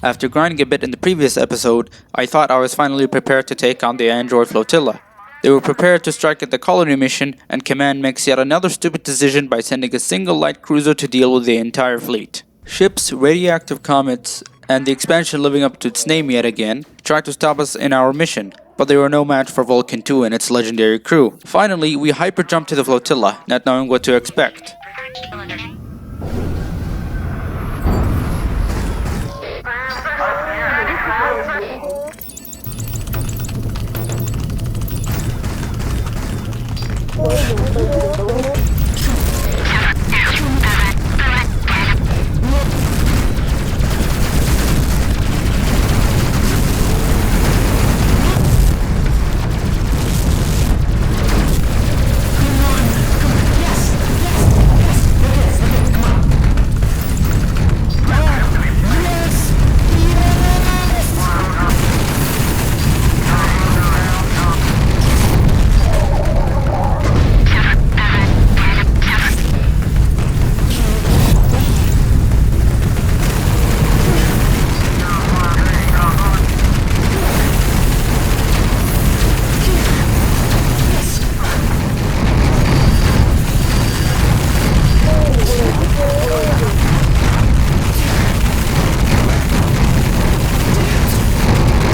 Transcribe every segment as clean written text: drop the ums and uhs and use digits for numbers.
After grinding a bit in the previous episode, I thought I was finally prepared to take on the android flotilla. They were prepared to strike at the colony mission, and Command makes yet another stupid decision by sending a single light cruiser to deal with the entire fleet. Ships, radioactive comets, and the expansion living up to its name yet again tried to stop us in our mission, but they were no match for Vulcan 2 and its legendary crew. Finally, we hyper-jumped to the flotilla, not knowing what to expect.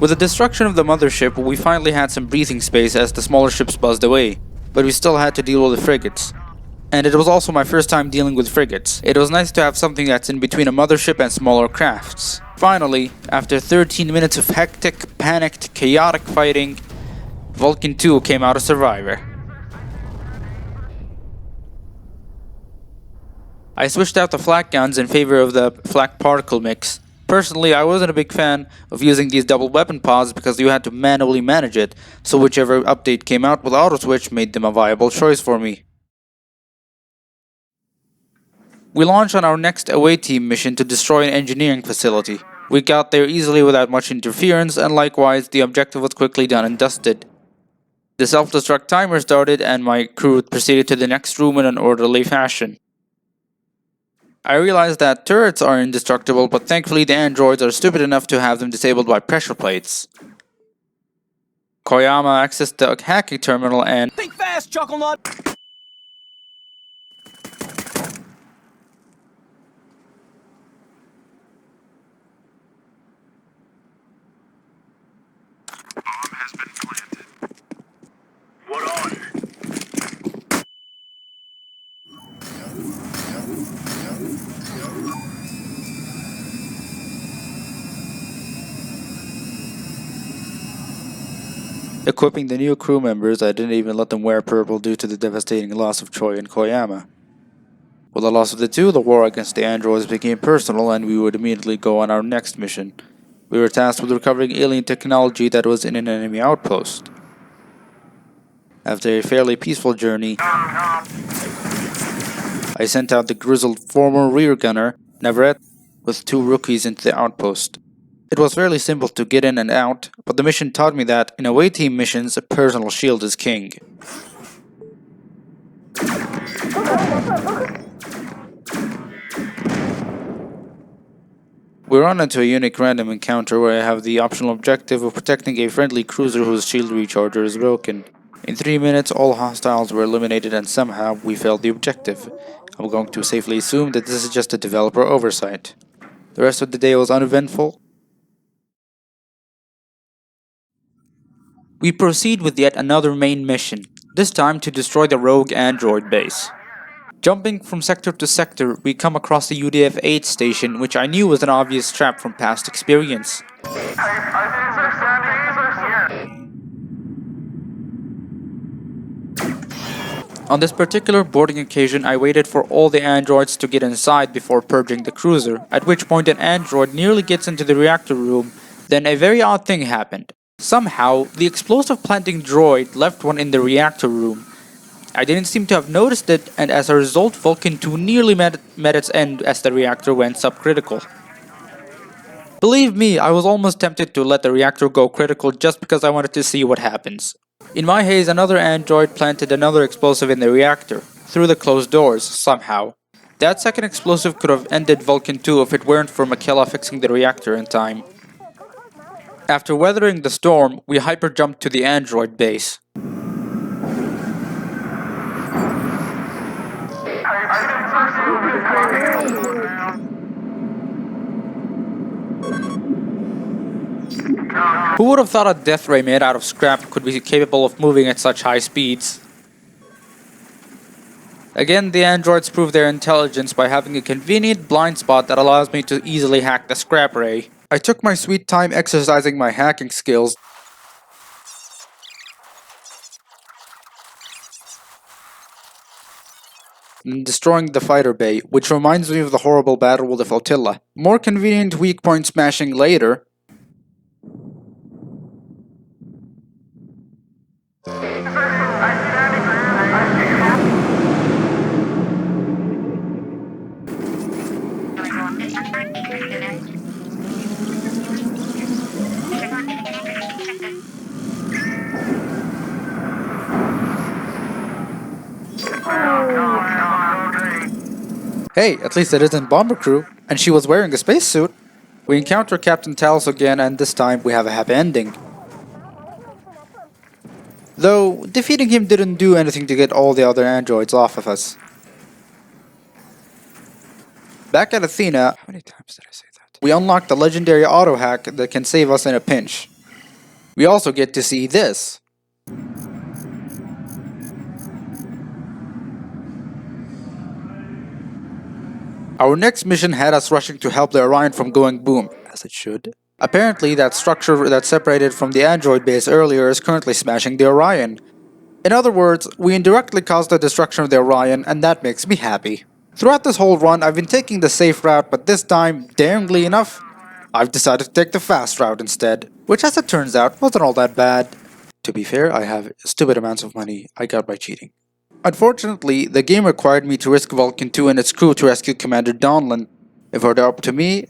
With the destruction of the mothership, we finally had some breathing space as the smaller ships buzzed away, but we still had to deal with the frigates. And it was also my first time dealing with frigates. It was nice to have something that's in between a mothership and smaller crafts. Finally, after 13 minutes of hectic, panicked, chaotic fighting, Vulcan 2 came out a survivor. I switched out the flak guns in favor of the flak particle mix. Personally, I wasn't a big fan of using these double weapon pods because you had to manually manage it, so whichever update came out with auto switch made them a viable choice for me. We launched on our next away team mission to destroy an engineering facility. We got there easily without much interference, and likewise the objective was quickly done and dusted. The self-destruct timer started and my crew proceeded to the next room in an orderly fashion. I realized that turrets are indestructible, but thankfully the androids are stupid enough to have them disabled by pressure plates. Koyama accessed the hacking terminal and... Think fast, Chucklenut! Bomb has been planted. What on? Equipping the new crew members, I didn't even let them wear purple due to the devastating loss of Choi and Koyama. With the loss of the two, the war against the androids became personal and we would immediately go on our next mission. We were tasked with recovering alien technology that was in an enemy outpost. After a fairly peaceful journey, I sent out the grizzled former rear gunner, Navarrete, with 2 rookies into the outpost. It was fairly simple to get in and out, but the mission taught me that in away team missions, a personal shield is king. We run into a unique random encounter where I have the optional objective of protecting a friendly cruiser whose shield recharger is broken. In 3 minutes, all hostiles were eliminated and somehow we failed the objective. I'm going to safely assume that this is just a developer oversight. The rest of the day was uneventful. We proceed with yet another main mission, this time to destroy the rogue android base. Jumping from sector to sector, we come across the UDF-8 station, which I knew was an obvious trap from past experience. On this particular boarding occasion, I waited for all the androids to get inside before purging the cruiser, at which point an android nearly gets into the reactor room. Then a very odd thing happened. Somehow, the explosive planting droid left one in the reactor room. I didn't seem to have noticed it, and as a result, Vulcan 2 nearly met its end as the reactor went subcritical. Believe me, I was almost tempted to let the reactor go critical just because I wanted to see what happens. In my haze, another android planted another explosive in the reactor, through the closed doors, somehow. That second explosive could have ended Vulcan 2 if it weren't for Makela fixing the reactor in time. After weathering the storm, we hyper-jumped to the android base. Who would have thought a death ray made out of scrap could be capable of moving at such high speeds? Again, the androids prove their intelligence by having a convenient blind spot that allows me to easily hack the scrap ray. I took my sweet time exercising my hacking skills. And destroying the fighter bay, which reminds me of the horrible battle with the flotilla. More convenient weak point smashing later. Hey, at least it isn't Bomber Crew, and she was wearing a spacesuit. We encounter Captain Talos again, and this time we have a happy ending. Though, defeating him didn't do anything to get all the other androids off of us. Back at Athena, how many times did I say that? We unlock the legendary auto hack that can save us in a pinch. We also get to see this. Our next mission had us rushing to help the Orion from going boom, as it should. Apparently, that structure that separated from the android base earlier is currently smashing the Orion. In other words, we indirectly caused the destruction of the Orion, and that makes me happy. Throughout this whole run, I've been taking the safe route, but this time, damningly enough, I've decided to take the fast route instead, which as it turns out, wasn't all that bad. To be fair, I have stupid amounts of money I got by cheating. Unfortunately, the game required me to risk Vulcan 2 and its crew to rescue Commander Donlan. If it were up to me,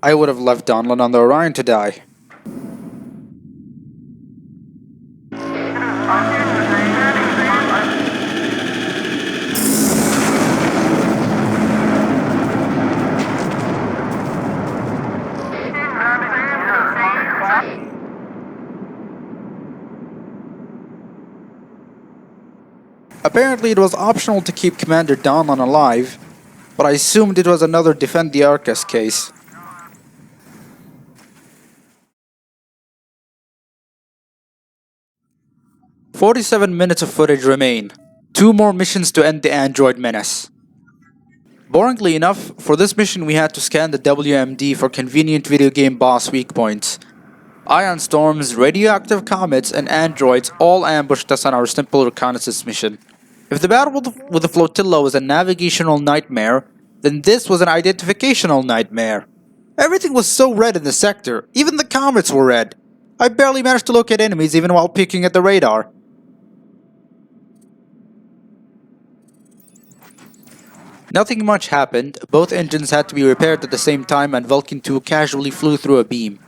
I would have left Donlan on the Orion to die. Apparently it was optional to keep Commander Donlan alive, but I assumed it was another Defend the Arcus case. "47 minutes of footage remain. 2 more missions to end the android menace." Boringly enough, for this mission we had to scan the WMD for convenient video game boss weak points. Ion storms, radioactive comets, and androids all ambushed us on our simple reconnaissance mission. If the battle with the flotilla was a navigational nightmare, then this was an identificational nightmare. Everything was so red in the sector, even the comets were red. I barely managed to locate enemies even while peeking at the radar. Nothing much happened, both engines had to be repaired at the same time and Vulcan 2 casually flew through a beam.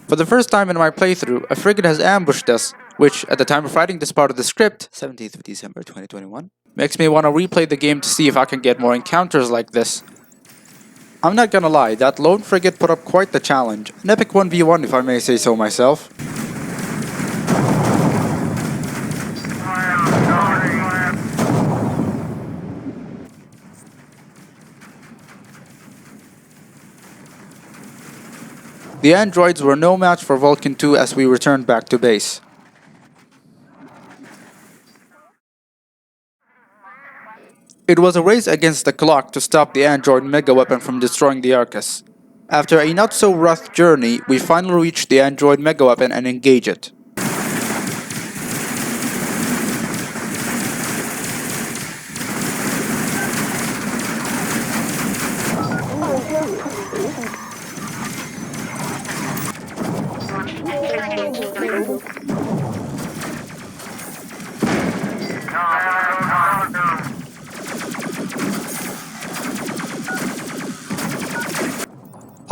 For the first time in my playthrough, a frigate has ambushed us, which, at the time of writing this part of the script, 17th of December 2021, makes me want to replay the game to see if I can get more encounters like this. I'm not gonna lie, that lone frigate put up quite the challenge. An epic 1v1 if I may say so myself. The androids were no match for Vulcan 2 as we returned back to base. It was a race against the clock to stop the android mega weapon from destroying the Arcus. After a not so rough journey, we finally reached the android mega weapon and engage it.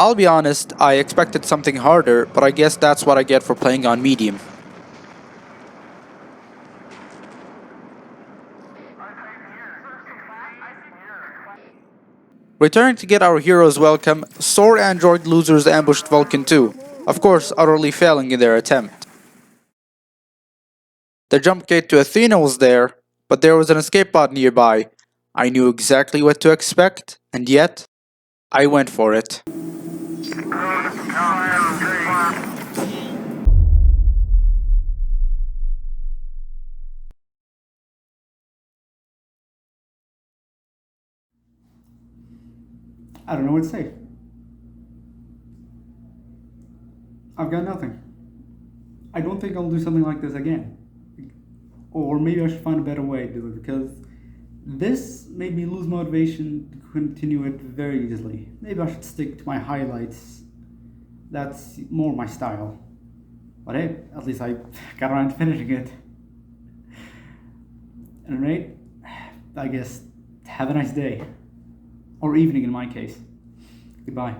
I'll be honest, I expected something harder, but I guess that's what I get for playing on medium. Returning to get our heroes welcome, sore android losers ambushed Vulcan 2, of course utterly failing in their attempt. The jump gate to Athena was there, but there was an escape pod nearby. I knew exactly what to expect, and yet, I went for it. I don't know what to say. I've got nothing. I don't think I'll do something like this again. Or maybe I should find a better way to do it, because this made me lose motivation to continue it very easily. Maybe I should stick to my highlights. That's more my style. But hey, at least I got around to finishing it. At any rate, I guess have a nice day. Or evening in my case. Goodbye.